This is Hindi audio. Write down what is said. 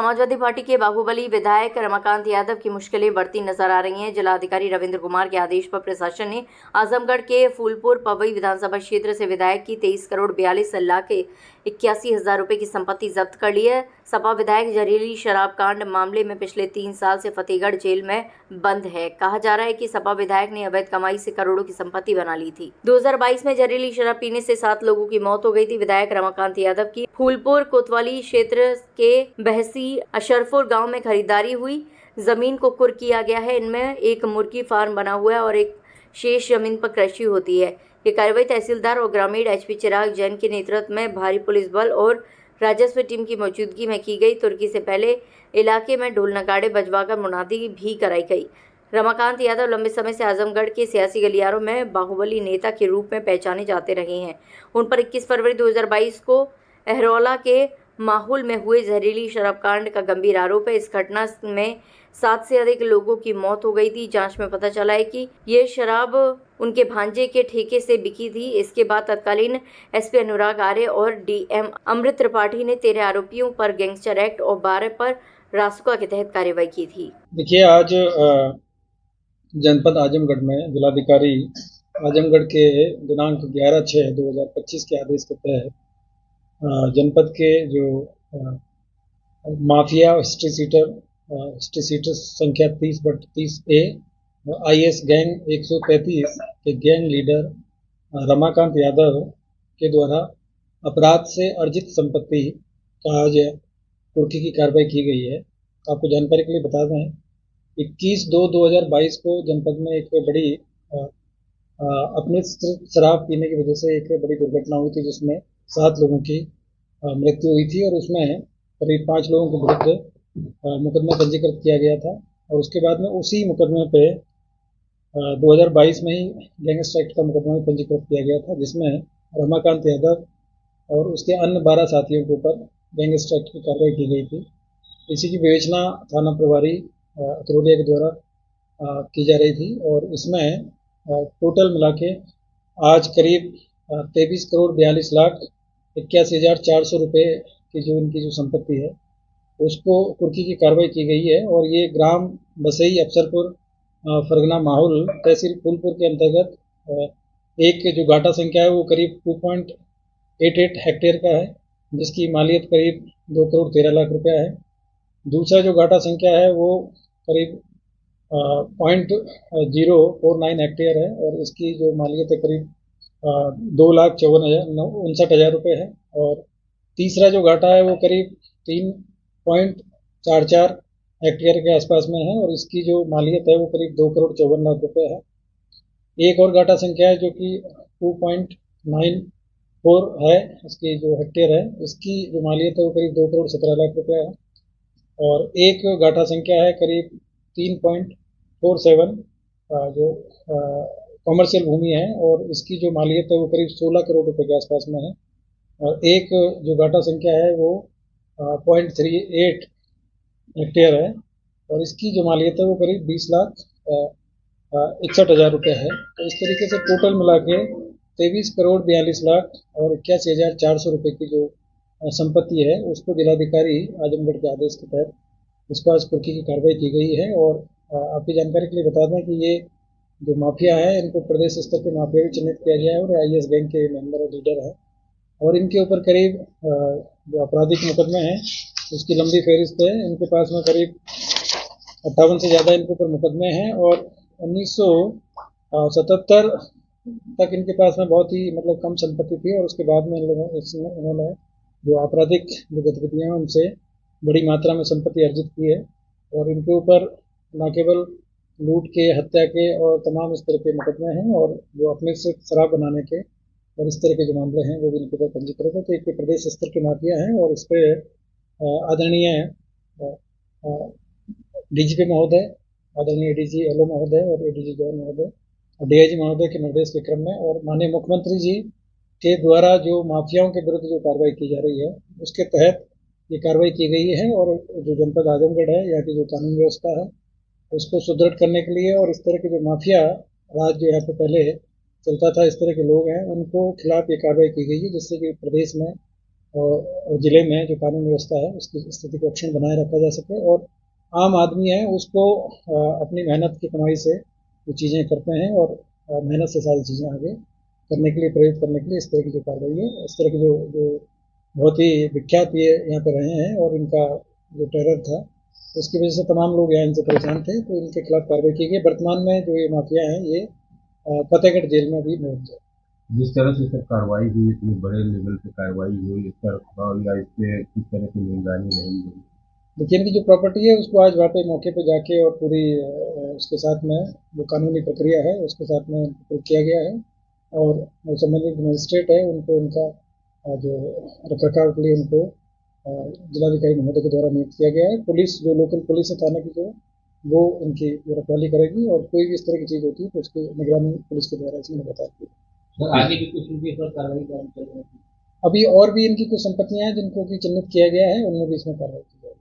समाजवादी पार्टी के बाहुबली विधायक रमाकांत यादव की मुश्किलें बढ़ती नजर आ रही हैं। जिलाधिकारी रविंद्र कुमार के आदेश पर प्रशासन ने आजमगढ़ के फूलपुर पवई विधानसभा क्षेत्र से विधायक की 23 करोड़ 42 लाख 81 हजार रुपए की संपत्ति जब्त कर ली है। सपा विधायक जहरीली शराब कांड मामले में पिछले 3 साल से फतेहगढ़ जेल में बंद है। कहा जा रहा है कि सपा विधायक ने अवैध कमाई से करोड़ों की संपत्ति बना ली थी। 2022 में जहरीली शराब पीने से 7 लोगों की मौत हो गई थी। विधायक रमाकांत यादव की फूलपुर कोतवाली क्षेत्र के बहसी अशरफुर गांव में खरीदारी हुई जमीन को कुर्क किया गया है। इनमें एक मुर्गी फार्म बना हुआ है और एक शेष जमीन पर कृषि होती है। ये कार्रवाई तहसीलदार और ग्रामीण एचपी चिराग जैन के नेतृत्व में भारी पुलिस बल और राजस्व टीम की मौजूदगी में की गई। तुर्की से पहले इलाके में ढोल नगाड़े बजवाकर मुनादी भी कराई गई। रमाकांत यादव लंबे समय से आजमगढ़ के सियासी गलियारों में बाहुबली नेता के रूप में पहचाने जाते रहे हैं। उन पर 21 फरवरी 2022 को अहरौला के माहौल में हुए जहरीली शराब कांड का गंभीर आरोप है। इस घटना में 7 से अधिक लोगों की मौत हो गई थी। जांच में पता चला है कि ये शराब उनके भांजे के ठेके से बिकी थी। इसके बाद तत्कालीन एसपी अनुराग आर्य और डीएम अमृत त्रिपाठी ने 13 आरोपियों पर गैंगस्टर एक्ट और 12 पर रासुका के तहत कार्रवाई की थी। देखिए, आज जनपद आजमगढ़ में जिलाधिकारी आजमगढ़ के दिनांक 11/6/2025 के आदेश के तहत जनपद के जो माफिया हिस्ट्री सीटर संख्या 30/30A IS गैंग 133 के गैंग लीडर रमाकांत यादव के द्वारा अपराध से अर्जित संपत्ति का आज कुर्की की कार्रवाई की गई है। आपको जानकारी के लिए बता दें, 21/2/2022 को जनपद में एक बड़ी अपने शराब पीने की वजह से एक बड़ी दुर्घटना हुई थी, जिसमें 7 लोगों की मृत्यु हुई थी और उसमें करीब 5 लोगों के विरुद्ध मुकदमा पंजीकृत किया गया था। और उसके बाद में उसी मुकदमे पे 2022 में ही गैंगस्टर एक्ट का मुकदमा भी पंजीकृत किया गया था, जिसमें रमाकांत यादव और उसके अन्य 12 साथियों के ऊपर गैंगस्टर एक्ट की कार्रवाई की गई थी। इसी की विवेचना थाना प्रभारी अतरोलिया के द्वारा की जा रही थी और इसमें टोटल मिला के आज करीब 23 करोड़ 42 लाख 81,400 रुपये की जो इनकी जो संपत्ति है उसको कुर्की की कार्रवाई की गई है। और ये ग्राम बसई अफसरपुर फरगना माहौल तहसील फूलपुर के अंतर्गत एक जो घाटा संख्या है वो करीब 2.88 हेक्टेयर का है, जिसकी मालियत करीब 2 करोड़ 13 लाख रुपया है। दूसरा जो घाटा संख्या है वो करीब 0.049 हेक्टेयर है और इसकी जो मालियत है करीब 2,59,059 रुपये है। और तीसरा जो घाटा है वो करीब 3.44 हेक्टेयर के आसपास में है और इसकी जो मालियत है वो करीब 2 करोड़ 54 लाख रुपये है। एक और घाटा संख्या है जो कि 2.94 है, इसकी जो हेक्टेयर है इसकी जो मालियत है वो करीब 2 करोड़ 17 लाख रुपये है। और एक घाटा संख्या है करीब 3.47 जो कॉमर्शियल भूमि है और इसकी जो मालियत है वो करीब 16 करोड़ रुपए के आसपास में है। और एक जो घाटा संख्या है वो 0.38 हेक्टेयर है और इसकी जो मालियत है वो करीब 20,61,000 रुपये है। तो इस तरीके से टोटल मिला के 23 करोड़ 42 लाख और 81,400 रुपये की जो संपत्ति है उसको जिलाधिकारी आजमगढ़ के आदेश के तहत उसको आज कुर्की की कार्रवाई की गई है। और आपकी जानकारी के लिए बता दें कि ये जो माफिया है इनको प्रदेश स्तर के माफिया भी चिन्हित किया गया है और IS गैंग के मेंबर और लीडर है और इनके ऊपर करीब जो आपराधिक मुकदमे हैं उसकी लंबी फहरिस्त है। इनके पास में करीब 58 से ज़्यादा इनके ऊपर मुकदमे हैं और 1977 तक इनके पास में बहुत ही कम संपत्ति थी और उसके बाद में इन्होंने जो आपराधिक जो गतिविधियाँ हैं उनसे बड़ी मात्रा में संपत्ति अर्जित की है। और इनके ऊपर न केवल लूट के, हत्या के और तमाम इस तरह के मुकदमे हैं और जो अपने से शराब बनाने के और इस तरह के जो मामले हैं वो भी इनके ऊपर पंजीकृत है। तो एक प्रदेश स्तर के माफिया हैं और इस पर आदरणीय DGP महोदय, आदरणीय ADG LO महोदय और ADG जॉन महोदय और DIG महोदय के निर्देश के क्रम में और माननीय मुख्यमंत्री जी के द्वारा जो माफियाओं के विरुद्ध जो कार्रवाई की जा रही है उसके तहत ये कार्रवाई की गई है। और जो जनपद आजमगढ़ है यहाँ की जो कानून व्यवस्था है उसको सुदृढ़ करने के लिए और इस तरह के जो माफिया राज जो यहाँ पे पहले चलता था, इस तरह के लोग हैं उनको खिलाफ ये कार्रवाई की गई है, जिससे कि प्रदेश में और जिले में जो कानून व्यवस्था है उसकी स्थिति को अक्षुण्ण बनाए रखा जा सके, और आम आदमी है उसको अपनी मेहनत की कमाई से जो चीज़ें करते हैं और मेहनत से सारी चीज़ें आगे करने के लिए, प्रेरित करने के लिए इस तरह की जो कार्रवाई है, इस तरह की जो जो बहुत ही विख्यात ये यहाँ पर रहे हैं और इनका जो टेरर था उसकी वजह से तमाम लोग यहाँ इनसे परेशान थे, तो इनके खिलाफ कार्रवाई की गई। वर्तमान में जो ये माफिया हैं ये फतेहगढ़ जेल में भी मौजूद है। जिस तरह से सर कार्रवाई हुई, इतनी बड़े लेवल पे कार्रवाई हुई, इसका रखरखाव या इस पे किस तरह की निगरानी रहेगी? देखिए इनकी जो प्रॉपर्टी है उसको आज वहाँ पे मौके पे जाके और पूरी उसके साथ में जो कानूनी प्रक्रिया है उसके साथ में किया गया है, और जो संबंधित मजिस्ट्रेट है उनको उनका जो रखरखाव के लिए उनको जिलाधिकारी महोदय के द्वारा नियुक्त किया गया है। पुलिस जो लोकल पुलिस है थाने की जो वो उनकी रखवाली करेगी, और कोई भी इस तरह की चीज़ होती है तो उसकी निगरानी पुलिस के द्वारा इसमें बताती है। सर आगे भी कुछ उनके ऊपर कार्रवाई चल रही है? अभी और भी इनकी कुछ संपत्तियां हैं जिनको कि चिन्हित किया गया है, उनमें भी इसमें कार्रवाई की जाएगी।